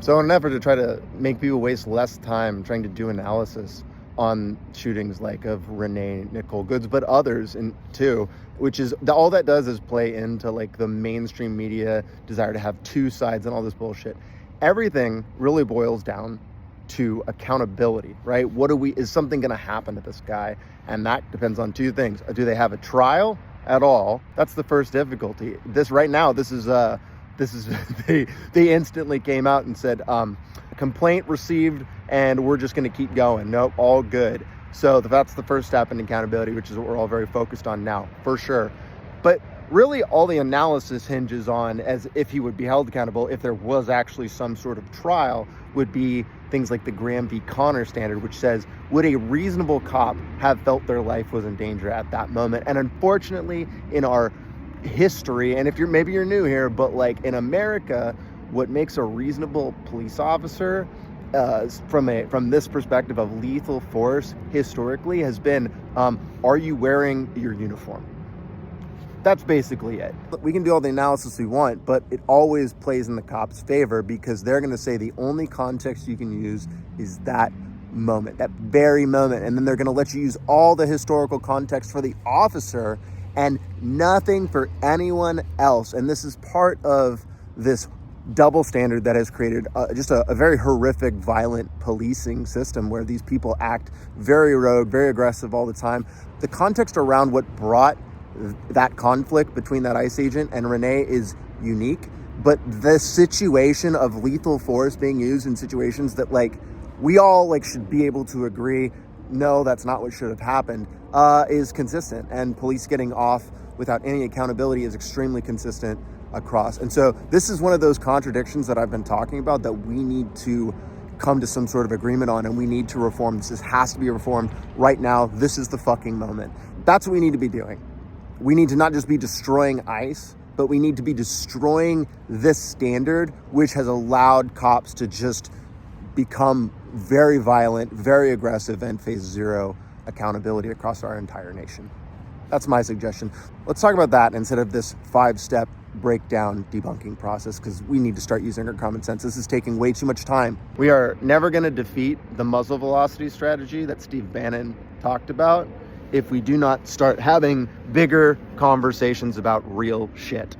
So in an effort to try to make people waste less time trying to do analysis on shootings like of Renee Nicole Goods, but others too, which is all that does is play into like the mainstream media desire to have two sides and all this bullshit. Everything really boils down to accountability, right? Is something going to happen to this guy? And that depends on two things. Do they have a trial at all? That's the first difficulty. This is they instantly came out and said, complaint received, and we're just going to keep going. Nope, all good. So that's the first step in accountability, which is what we're all very focused on now, for sure. But really, all the analysis hinges on, as if he would be held accountable, if there was actually some sort of trial, would be things like the Graham v. Connor standard, which says, would a reasonable cop have felt their life was in danger at that moment? And unfortunately, in our history, and if you're new here, but like in America, what makes a reasonable police officer from this perspective of lethal force historically has been, are you wearing your uniform? That's basically it. We can do all the analysis we want, but it always plays in the cop's favor, because they're going to say the only context you can use is that moment, that very moment. And then they're going to let you use all the historical context for the officer and nothing for anyone else. And this is part of this double standard that has created just a very horrific, violent policing system where these people act very rogue, very aggressive all the time. The context around what brought that conflict between that ICE agent and Renee is unique, but the situation of lethal force being used in situations that we all should be able to agree, no, that's not what should have happened, is consistent. And police getting off without any accountability is extremely consistent across. And so this is one of those contradictions that I've been talking about that we need to come to some sort of agreement on, and we need to reform. This has to be reformed right now. This is the fucking moment. That's what we need to be doing. We need to not just be destroying ICE, but we need to be destroying this standard, which has allowed cops to just become very violent, very aggressive, and face zero accountability across our entire nation. That's my suggestion. Let's talk about that instead of this 5-step breakdown debunking process, because we need to start using our common sense. This is taking way too much time. We are never going to defeat the muzzle velocity strategy that Steve Bannon talked about if we do not start having bigger conversations about real shit.